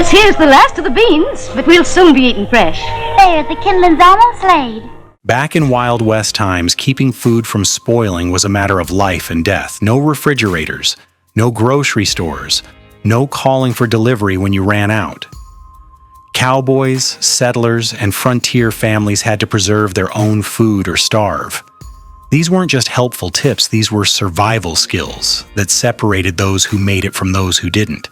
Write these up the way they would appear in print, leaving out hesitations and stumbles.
This here's the last of the beans, but we'll soon be eating fresh. There, the kindling's almost laid. Back in Wild West times, keeping food from spoiling was a matter of life and death. No refrigerators, no grocery stores, no calling for delivery when you ran out. Cowboys, settlers, and frontier families had to preserve their own food or starve. These weren't just helpful tips, these were survival skills that separated those who made it from those who didn't.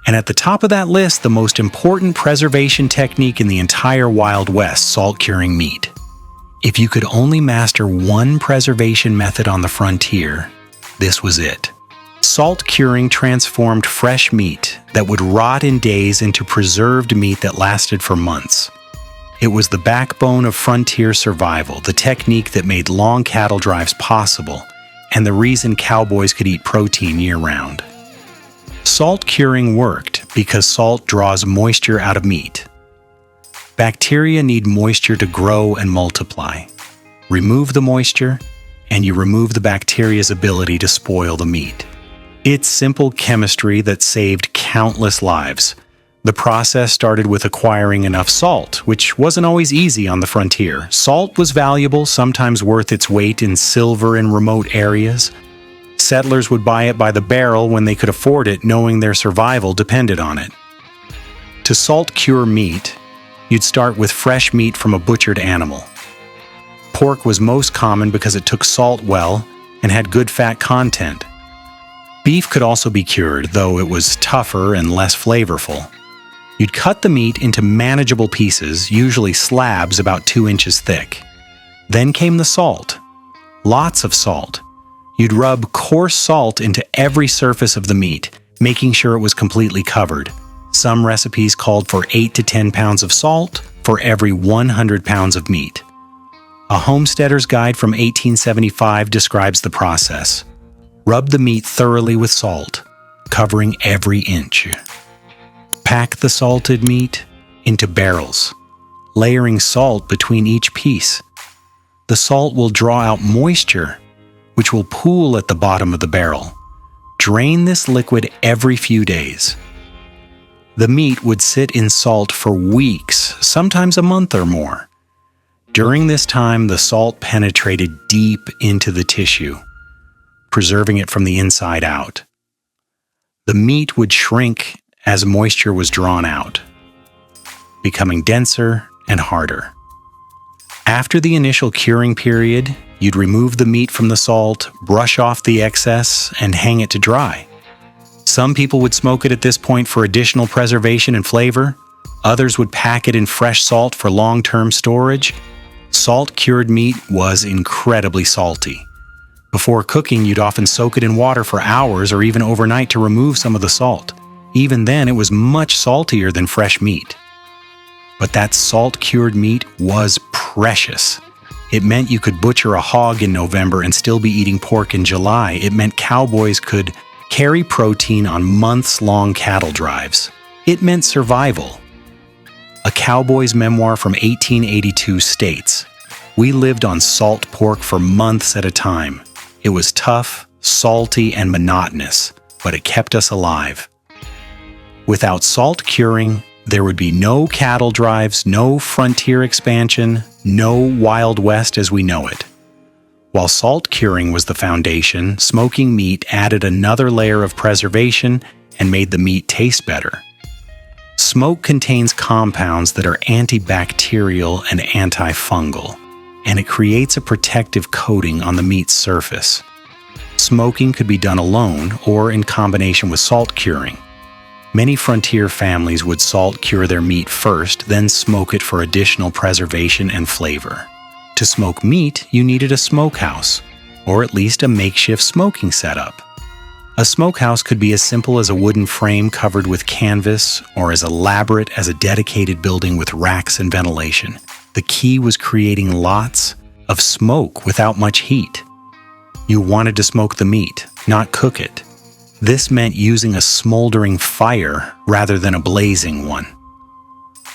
And at the top of that list, the most important preservation technique in the entire Wild West, salt curing meat. If you could only master one preservation method on the frontier, this was it. Salt curing transformed fresh meat that would rot in days into preserved meat that lasted for months. It was the backbone of frontier survival, the technique that made long cattle drives possible, and the reason cowboys could eat protein year-round. Salt curing worked because salt draws moisture out of meat. Bacteria need moisture to grow and multiply. Remove the moisture, and you remove the bacteria's ability to spoil the meat. It's simple chemistry that saved countless lives. The process started with acquiring enough salt, which wasn't always easy on the frontier. Salt was valuable, sometimes worth its weight in silver in remote areas. Settlers would buy it by the barrel when they could afford it, knowing their survival depended on it. To salt cure meat, you'd start with fresh meat from a butchered animal. Pork was most common because it took salt well and had good fat content. Beef could also be cured, though it was tougher and less flavorful. You'd cut the meat into manageable pieces, usually slabs about 2 inches thick. Then came the salt. Lots of salt. You'd rub coarse salt into every surface of the meat, making sure it was completely covered. Some recipes called for 8 to 10 pounds of salt for every 100 pounds of meat. A Homesteader's Guide from 1875 describes the process. Rub the meat thoroughly with salt, covering every inch. Pack the salted meat into barrels, layering salt between each piece. The salt will draw out moisture, which will pool at the bottom of the barrel. Drain this liquid every few days. The meat would sit in salt for weeks, sometimes a month or more. During this time, the salt penetrated deep into the tissue, preserving it from the inside out. The meat would shrink as moisture was drawn out, becoming denser and harder. After the initial curing period, you'd remove the meat from the salt, brush off the excess, and hang it to dry. Some people would smoke it at this point for additional preservation and flavor. Others would pack it in fresh salt for long-term storage. Salt-cured meat was incredibly salty. Before cooking, you'd often soak it in water for hours or even overnight to remove some of the salt. Even then, it was much saltier than fresh meat. But that salt-cured meat was precious. It meant you could butcher a hog in November and still be eating pork in July. It meant cowboys could carry protein on months-long cattle drives. It meant survival. A cowboy's memoir from 1882 states, "We lived on salt pork for months at a time. It was tough, salty, and monotonous, but it kept us alive." Without salt curing, there would be no cattle drives, no frontier expansion, no Wild West as we know it. While salt curing was the foundation, smoking meat added another layer of preservation and made the meat taste better. Smoke contains compounds that are antibacterial and antifungal, and it creates a protective coating on the meat's surface. Smoking could be done alone or in combination with salt curing. Many frontier families would salt cure their meat first, then smoke it for additional preservation and flavor. To smoke meat, you needed a smokehouse, or at least a makeshift smoking setup. A smokehouse could be as simple as a wooden frame covered with canvas, or as elaborate as a dedicated building with racks and ventilation. The key was creating lots of smoke without much heat. You wanted to smoke the meat, not cook it. This meant using a smoldering fire rather than a blazing one.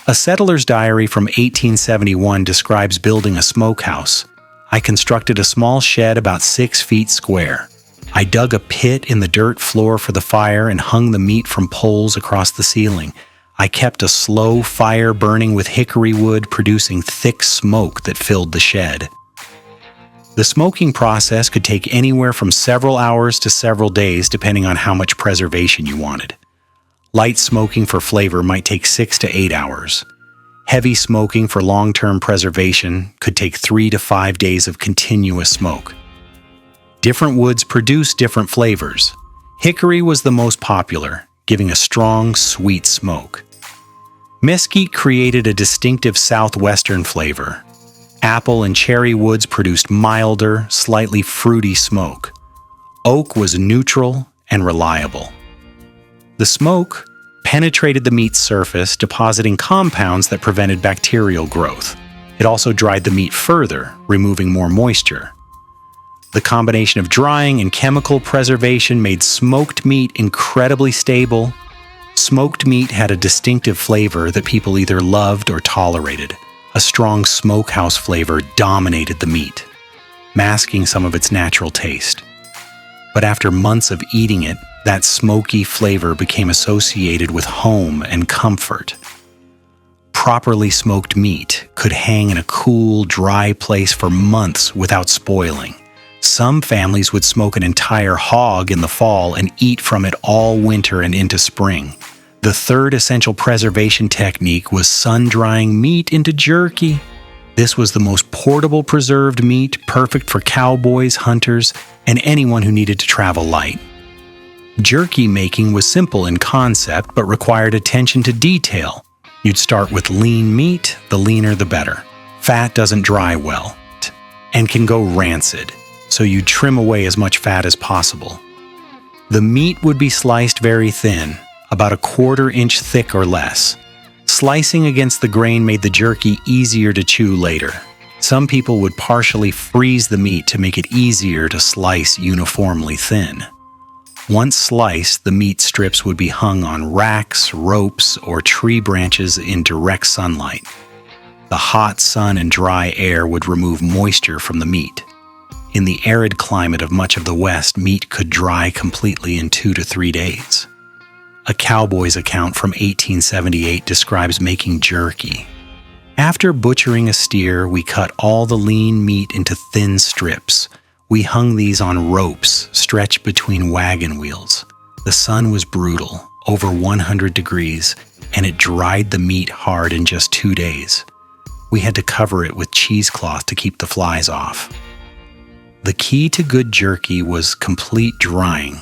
A settler's diary from 1871 describes building a smokehouse. "I constructed a small shed about 6 feet square. I dug a pit in the dirt floor for the fire and hung the meat from poles across the ceiling. I kept a slow fire burning with hickory wood, producing thick smoke that filled the shed. The smoking process could take anywhere from several hours to several days, depending on how much preservation you wanted. Light smoking for flavor might take 6 to 8 hours. Heavy smoking for long-term preservation could take 3 to 5 days of continuous smoke. Different woods produce different flavors. Hickory was the most popular, giving a strong, sweet smoke. Mesquite created a distinctive southwestern flavor. Apple and cherry woods produced milder, slightly fruity smoke. Oak was neutral and reliable. The smoke penetrated the meat's surface, depositing compounds that prevented bacterial growth. It also dried the meat further, removing more moisture. The combination of drying and chemical preservation made smoked meat incredibly stable. Smoked meat had a distinctive flavor that people either loved or tolerated. A strong smokehouse flavor dominated the meat, masking some of its natural taste. But after months of eating it, that smoky flavor became associated with home and comfort. Properly smoked meat could hang in a cool, dry place for months without spoiling. Some families would smoke an entire hog in the fall and eat from it all winter and into spring. The third essential preservation technique was sun-drying meat into jerky. This was the most portable preserved meat, perfect for cowboys, hunters, and anyone who needed to travel light. Jerky making was simple in concept, but required attention to detail. You'd start with lean meat, the leaner the better. Fat doesn't dry well and can go rancid, so you'd trim away as much fat as possible. The meat would be sliced very thin, about a 1/4 inch thick or less. Slicing against the grain made the jerky easier to chew later. Some people would partially freeze the meat to make it easier to slice uniformly thin. Once sliced, the meat strips would be hung on racks, ropes, or tree branches in direct sunlight. The hot sun and dry air would remove moisture from the meat. In the arid climate of much of the West, meat could dry completely in 2 to 3 days. A Cowboys account from 1878 describes making jerky. After butchering a steer, we cut all the lean meat into thin strips. We hung these on ropes stretched between wagon wheels. The sun was brutal, over 100 degrees, and it dried the meat hard in just 2 days. We had to cover it with cheesecloth to keep the flies off. The key to good jerky was complete drying.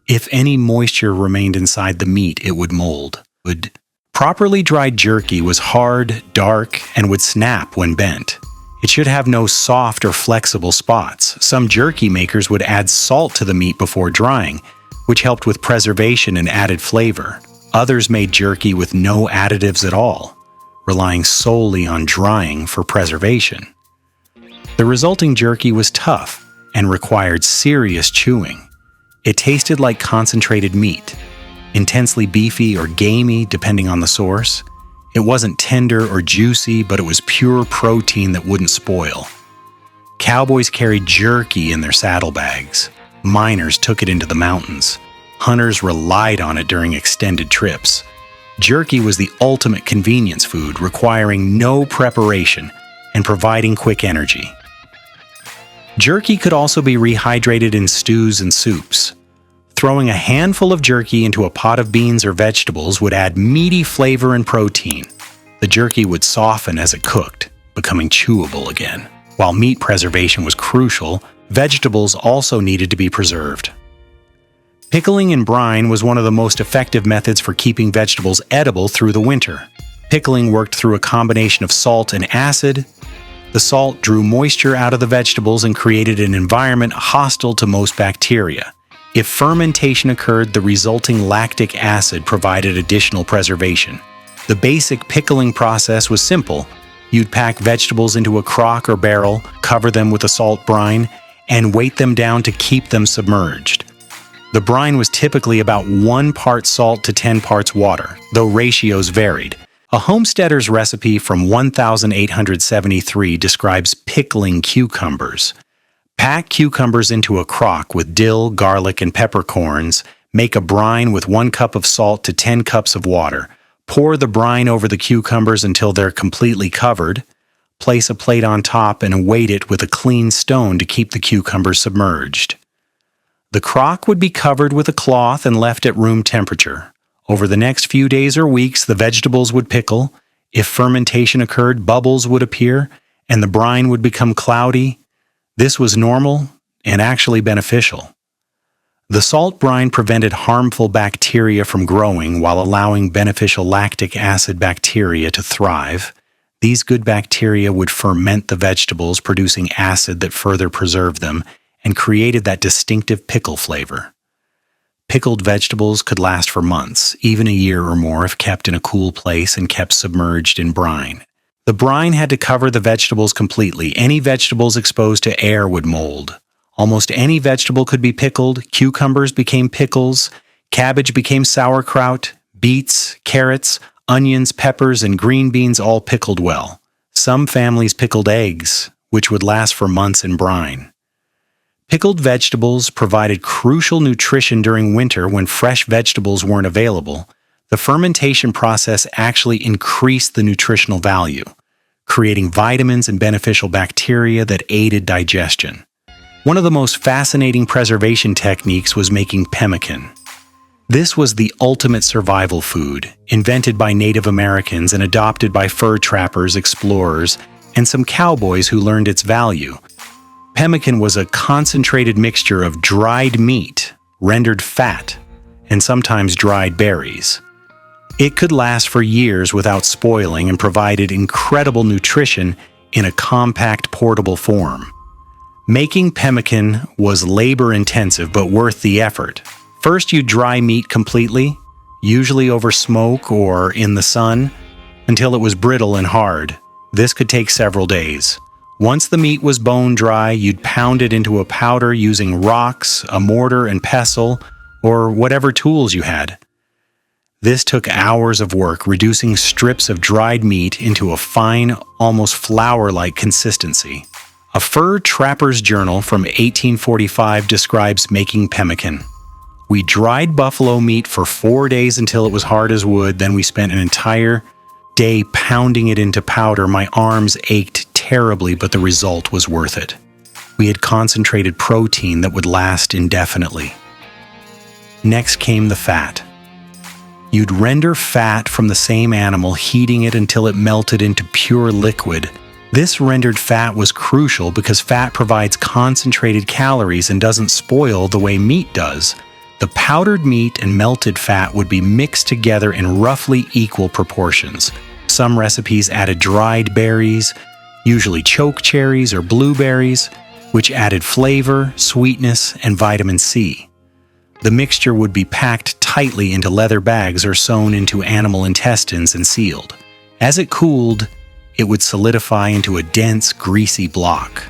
If any moisture remained inside the meat, it would mold. Properly dried jerky was hard, dark, and would snap when bent. It should have no soft or flexible spots. Some jerky makers would add salt to the meat before drying, which helped with preservation and added flavor. Others made jerky with no additives at all, relying solely on drying for preservation. The resulting jerky was tough and required serious chewing. It tasted like concentrated meat, intensely beefy or gamey depending on the source. It wasn't tender or juicy, but it was pure protein that wouldn't spoil. Cowboys carried jerky in their saddlebags. Miners took it into the mountains. Hunters relied on it during extended trips. Jerky was the ultimate convenience food, requiring no preparation and providing quick energy. Jerky could also be rehydrated in stews and soups. Throwing a handful of jerky into a pot of beans or vegetables would add meaty flavor and protein. The jerky would soften as it cooked, becoming chewable again. While meat preservation was crucial, vegetables also needed to be preserved. Pickling and brine was one of the most effective methods for keeping vegetables edible through the winter. Pickling worked through a combination of salt and acid. The salt drew moisture out of the vegetables and created an environment hostile to most bacteria. If fermentation occurred, the resulting lactic acid provided additional preservation. The basic pickling process was simple. You'd pack vegetables into a crock or barrel, cover them with a salt brine, and weight them down to keep them submerged. The brine was typically about 1 part salt to 10 parts water, though ratios varied. A Homesteader's recipe from 1873 describes pickling cucumbers. Pack cucumbers into a crock with dill, garlic, and peppercorns. Make a brine with 1 cup of salt to 10 cups of water. Pour the brine over the cucumbers until they're completely covered. Place a plate on top and weight it with a clean stone to keep the cucumbers submerged. The crock would be covered with a cloth and left at room temperature. Over the next few days or weeks, the vegetables would pickle. If fermentation occurred, bubbles would appear, and the brine would become cloudy. This was normal and actually beneficial. The salt brine prevented harmful bacteria from growing while allowing beneficial lactic acid bacteria to thrive. These good bacteria would ferment the vegetables, producing acid that further preserved them and created that distinctive pickle flavor. Pickled vegetables could last for months, even a year or more if kept in a cool place and kept submerged in brine. The brine had to cover the vegetables completely. Any vegetables exposed to air would mold. Almost any vegetable could be pickled. Cucumbers became pickles. Cabbage became sauerkraut. Beets, carrots, onions, peppers, and green beans all pickled well. Some families pickled eggs, which would last for months in brine. Pickled vegetables provided crucial nutrition during winter when fresh vegetables weren't available. The fermentation process actually increased the nutritional value, creating vitamins and beneficial bacteria that aided digestion. One of the most fascinating preservation techniques was making pemmican. This was the ultimate survival food, invented by Native Americans and adopted by fur trappers, explorers, and some cowboys who learned its value. Pemmican was a concentrated mixture of dried meat, rendered fat, and sometimes dried berries. It could last for years without spoiling and provided incredible nutrition in a compact, portable form. Making pemmican was labor-intensive but worth the effort. First, you dry meat completely, usually over smoke or in the sun, until it was brittle and hard. This could take several days. Once the meat was bone dry, you'd pound it into a powder using rocks, a mortar and pestle, or whatever tools you had. This took hours of work, reducing strips of dried meat into a fine, almost flour-like consistency. A fur trapper's journal from 1845 describes making pemmican. We dried buffalo meat for 4 days until it was hard as wood, then we spent an entire day pounding it into powder. My arms ached terribly, but the result was worth it. We had concentrated protein that would last indefinitely. Next came the fat. You'd render fat from the same animal, heating it until it melted into pure liquid. This rendered fat was crucial because fat provides concentrated calories and doesn't spoil the way meat does. The powdered meat and melted fat would be mixed together in roughly equal proportions. Some recipes added dried berries, usually choke cherries or blueberries, which added flavor, sweetness, and vitamin C. The mixture would be packed tightly into leather bags or sewn into animal intestines and sealed. As it cooled, it would solidify into a dense, greasy block.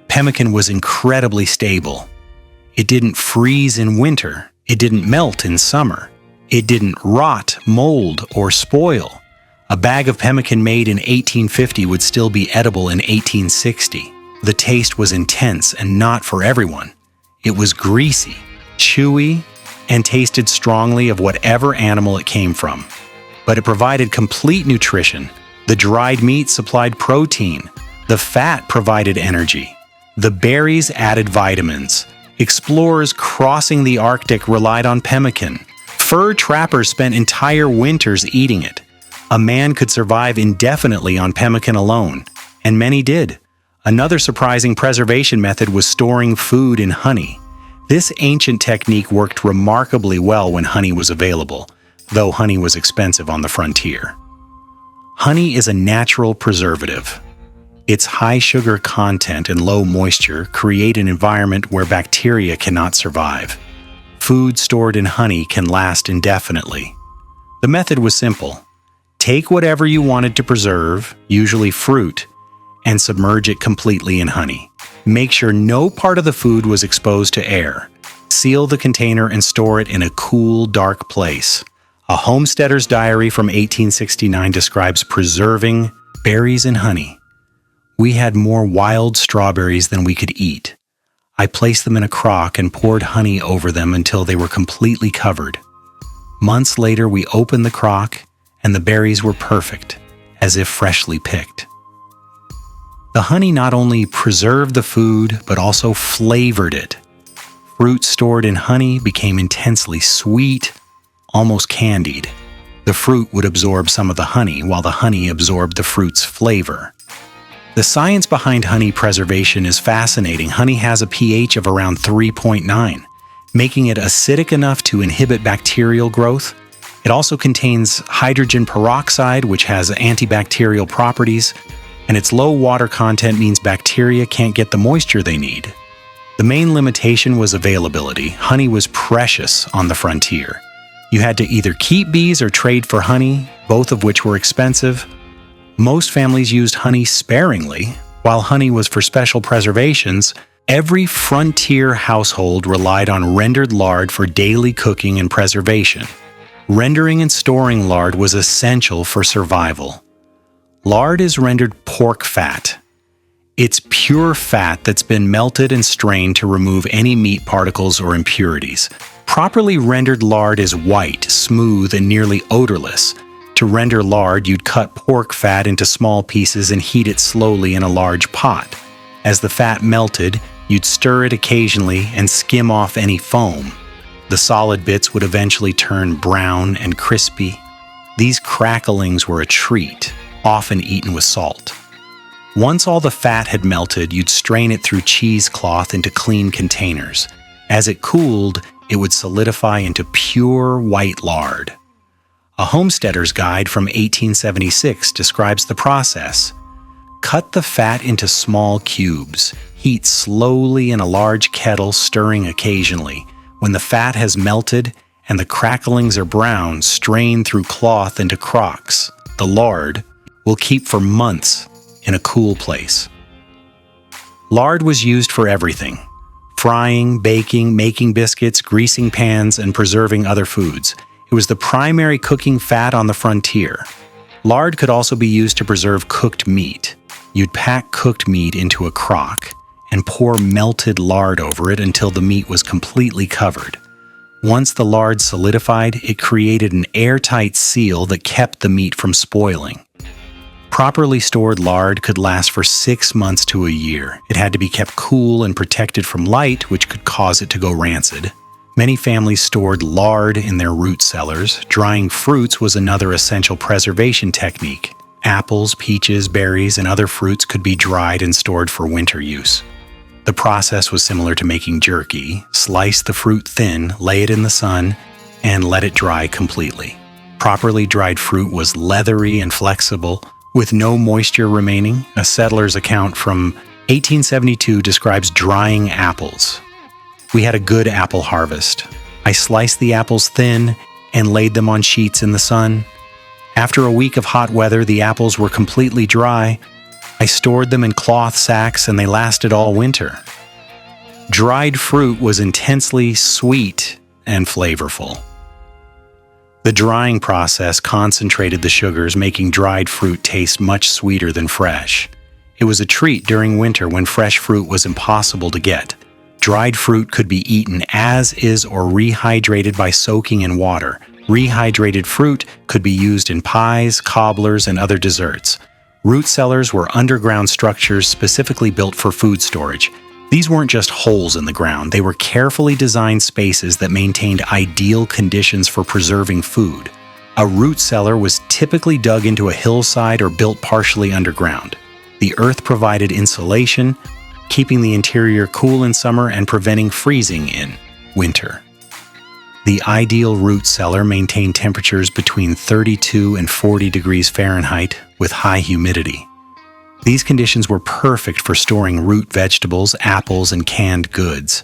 Pemmican was incredibly stable. It didn't freeze in winter. It didn't melt in summer. It didn't rot, mold, or spoil. A bag of pemmican made in 1850 would still be edible in 1860. The taste was intense and not for everyone. It was greasy, chewy, and tasted strongly of whatever animal it came from. But it provided complete nutrition. The dried meat supplied protein. The fat provided energy. The berries added vitamins. Explorers crossing the Arctic relied on pemmican. Fur trappers spent entire winters eating it. A man could survive indefinitely on pemmican alone, and many did. Another surprising preservation method was storing food in honey. This ancient technique worked remarkably well when honey was available, though honey was expensive on the frontier. Honey is a natural preservative. Its high sugar content and low moisture create an environment where bacteria cannot survive. Food stored in honey can last indefinitely. The method was simple. Take whatever you wanted to preserve, usually fruit, and submerge it completely in honey. Make sure no part of the food was exposed to air. Seal the container and store it in a cool, dark place. A homesteader's diary from 1869 describes preserving berries and honey. We had more wild strawberries than we could eat. I placed them in a crock and poured honey over them until they were completely covered. Months later, we opened the crock, and the berries were perfect, as if freshly picked. The honey not only preserved the food, but also flavored it. Fruit stored in honey became intensely sweet, almost candied. The fruit would absorb some of the honey, while the honey absorbed the fruit's flavor. The science behind honey preservation is fascinating. Honey has a pH of around 3.9, making it acidic enough to inhibit bacterial growth. It also contains hydrogen peroxide, which has antibacterial properties, and its low water content means bacteria can't get the moisture they need. The main limitation was availability. Honey was precious on the frontier. You had to either keep bees or trade for honey, both of which were expensive. Most families used honey sparingly. While honey was for special preservations, every frontier household relied on rendered lard for daily cooking and preservation. Rendering and storing lard was essential for survival. Lard is rendered pork fat. It's pure fat that's been melted and strained to remove any meat particles or impurities. Properly rendered lard is white, smooth, and nearly odorless. To render lard, you'd cut pork fat into small pieces and heat it slowly in a large pot. As the fat melted, you'd stir it occasionally and skim off any foam. The solid bits would eventually turn brown and crispy. These cracklings were a treat, often eaten with salt. Once all the fat had melted, you'd strain it through cheesecloth into clean containers. As it cooled, it would solidify into pure white lard. A homesteader's guide from 1876 describes the process. Cut the fat into small cubes. Heat slowly in a large kettle, stirring occasionally. When the fat has melted and the cracklings are brown, strain through cloth into crocks. The lard will keep for months in a cool place. Lard was used for everything: frying, baking, making biscuits, greasing pans, and preserving other foods. It was the primary cooking fat on the frontier. Lard could also be used to preserve cooked meat. You'd pack cooked meat into a crock and pour melted lard over it until the meat was completely covered. Once the lard solidified, it created an airtight seal that kept the meat from spoiling. Properly stored lard could last for 6 months to a year. It had to be kept cool and protected from light, which could cause it to go rancid. Many families stored lard in their root cellars. Drying fruits was another essential preservation technique. Apples, peaches, berries, and other fruits could be dried and stored for winter use. The process was similar to making jerky. Slice the fruit thin, lay it in the sun, and let it dry completely. Properly dried fruit was leathery and flexible, with no moisture remaining. A settler's account from 1872 describes drying apples. We had a good apple harvest. I sliced the apples thin and laid them on sheets in the sun. After a week of hot weather, the apples were completely dry. I stored them in cloth sacks and they lasted all winter. Dried fruit was intensely sweet and flavorful. The drying process concentrated the sugars, making dried fruit taste much sweeter than fresh. It was a treat during winter when fresh fruit was impossible to get. Dried fruit could be eaten as is or rehydrated by soaking in water. Rehydrated fruit could be used in pies, cobblers, and other desserts. Root cellars were underground structures specifically built for food storage. These weren't just holes in the ground. They were carefully designed spaces that maintained ideal conditions for preserving food. A root cellar was typically dug into a hillside or built partially underground. The earth provided insulation, keeping the interior cool in summer and preventing freezing in winter. The ideal root cellar maintained temperatures between 32 and 40 degrees Fahrenheit with high humidity. These conditions were perfect for storing root vegetables, apples, and canned goods.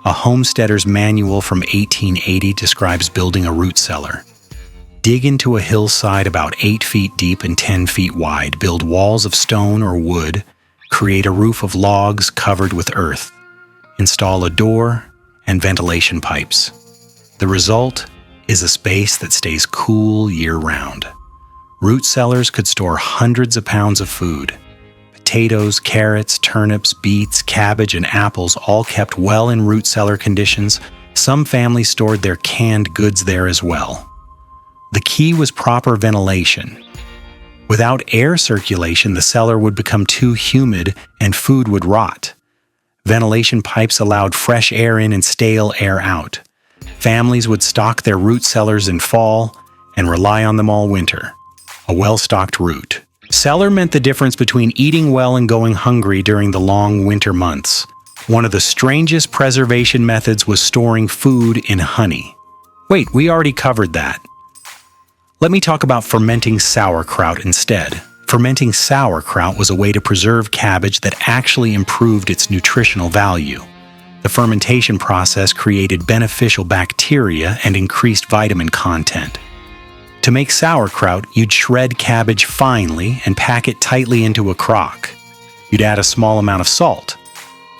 A homesteader's manual from 1880 describes building a root cellar. Dig into a hillside about 8 feet deep and 10 feet wide. Build walls of stone or wood. Create a roof of logs covered with earth. Install a door and ventilation pipes. The result is a space that stays cool year-round. Root cellars could store hundreds of pounds of food. Potatoes, carrots, turnips, beets, cabbage, and apples all kept well in root cellar conditions Some families stored their canned goods there as well. The key was proper ventilation. Without air circulation, the cellar would become too humid and food would rot. Ventilation pipes allowed fresh air in and stale air out. Families would stock their root cellars in fall and rely on them all winter. A well-stocked root cellar meant the difference between eating well and going hungry during the long winter months. One of the strangest preservation methods was storing food in honey. Wait, we already covered that. Let me talk about fermenting sauerkraut instead. Fermenting sauerkraut was a way to preserve cabbage that actually improved its nutritional value. The fermentation process created beneficial bacteria and increased vitamin content. To make sauerkraut, you'd shred cabbage finely and pack it tightly into a crock. You'd add a small amount of salt,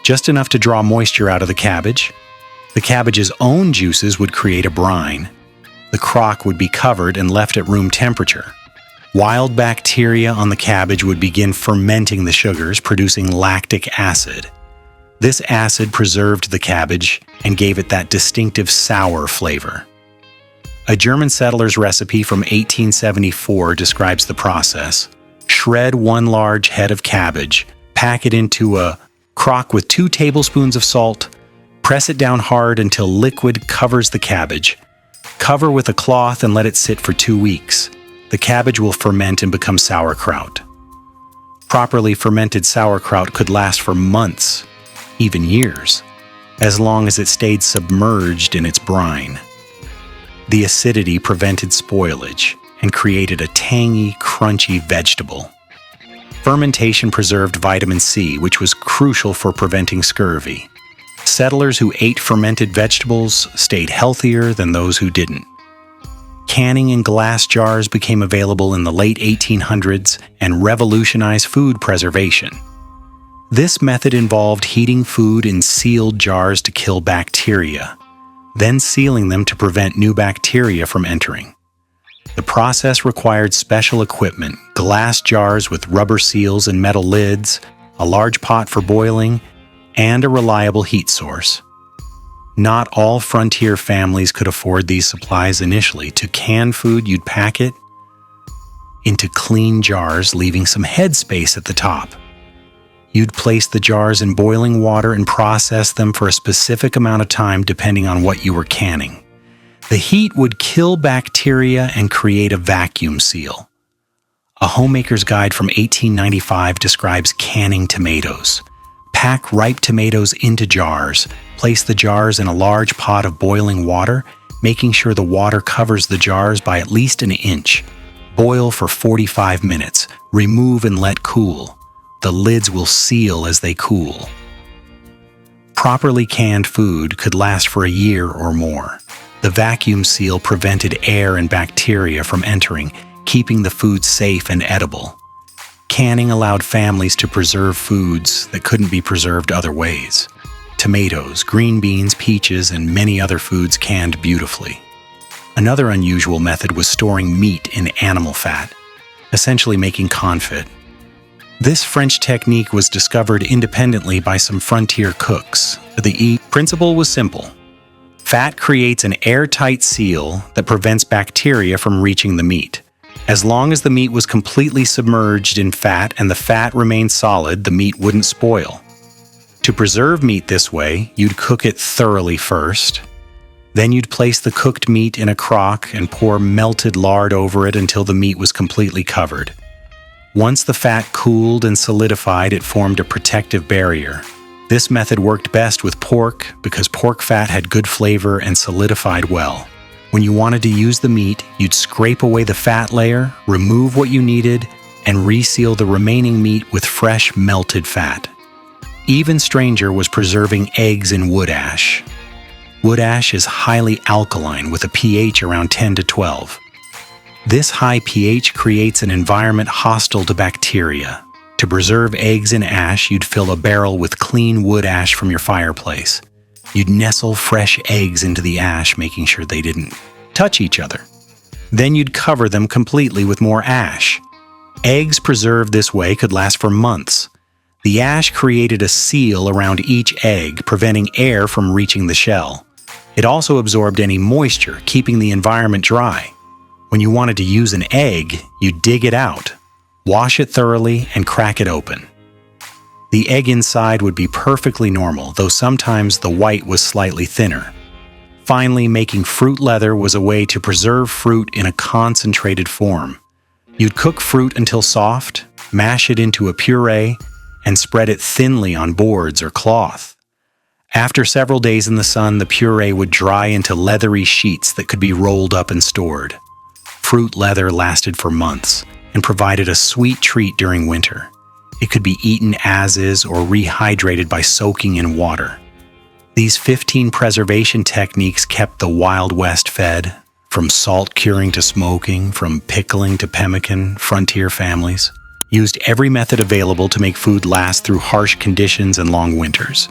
just enough to draw moisture out of the cabbage. The cabbage's own juices would create a brine. The crock would be covered and left at room temperature. Wild bacteria on the cabbage would begin fermenting the sugars, producing lactic acid. This acid preserved the cabbage and gave it that distinctive sour flavor. A German settler's recipe from 1874 describes the process. Shred 1 large head of cabbage, pack it into a crock with 2 tablespoons of salt, press it down hard until liquid covers the cabbage. Cover with a cloth and let it sit for 2 weeks. The cabbage will ferment and become sauerkraut. Properly fermented sauerkraut could last for months, even years, as long as it stayed submerged in its brine. The acidity prevented spoilage and created a tangy, crunchy vegetable. Fermentation preserved vitamin C, which was crucial for preventing scurvy. Settlers who ate fermented vegetables stayed healthier than those who didn't. Canning in glass jars became available in the late 1800s and revolutionized food preservation. This method involved heating food in sealed jars to kill bacteria, then sealing them to prevent new bacteria from entering. The process required special equipment, glass jars with rubber seals and metal lids, a large pot for boiling, and a reliable heat source. Not all frontier families could afford these supplies initially. To can food, you'd pack it into clean jars, leaving some headspace at the top. You'd place the jars in boiling water and process them for a specific amount of time depending on what you were canning. The heat would kill bacteria and create a vacuum seal. A homemaker's guide from 1895 describes canning tomatoes. Pack ripe tomatoes into jars. Place the jars in a large pot of boiling water, making sure the water covers the jars by at least an inch. Boil for 45 minutes. Remove and let cool. The lids will seal as they cool. Properly canned food could last for a year or more. The vacuum seal prevented air and bacteria from entering, keeping the food safe and edible. Canning allowed families to preserve foods that couldn't be preserved other ways. Tomatoes, green beans, peaches, and many other foods canned beautifully. Another unusual method was storing meat in animal fat, essentially making confit. This French technique was discovered independently by some frontier cooks. The principle was simple. Fat creates an airtight seal that prevents bacteria from reaching the meat. As long as the meat was completely submerged in fat and the fat remained solid, the meat wouldn't spoil. To preserve meat this way, you'd cook it thoroughly first. Then you'd place the cooked meat in a crock and pour melted lard over it until the meat was completely covered. Once the fat cooled and solidified, it formed a protective barrier. This method worked best with pork because pork fat had good flavor and solidified well. When you wanted to use the meat, you'd scrape away the fat layer, remove what you needed, and reseal the remaining meat with fresh melted fat. Even stranger was preserving eggs in wood ash. Wood ash is highly alkaline with a pH around 10 to 12. This high pH creates an environment hostile to bacteria. To preserve eggs in ash, you'd fill a barrel with clean wood ash from your fireplace. You'd nestle fresh eggs into the ash, making sure they didn't touch each other. Then you'd cover them completely with more ash. Eggs preserved this way could last for months. The ash created a seal around each egg, preventing air from reaching the shell. It also absorbed any moisture, keeping the environment dry. When you wanted to use an egg, you'd dig it out, wash it thoroughly, and crack it open. The egg inside would be perfectly normal, though sometimes the white was slightly thinner. Finally, making fruit leather was a way to preserve fruit in a concentrated form. You'd cook fruit until soft, mash it into a puree, and spread it thinly on boards or cloth. After several days in the sun, the puree would dry into leathery sheets that could be rolled up and stored. Fruit leather lasted for months and provided a sweet treat during winter. It could be eaten as is or rehydrated by soaking in water. These 15 preservation techniques kept the Wild West fed, from salt curing to smoking, from pickling to pemmican. Frontier families used every method available to make food last through harsh conditions and long winters.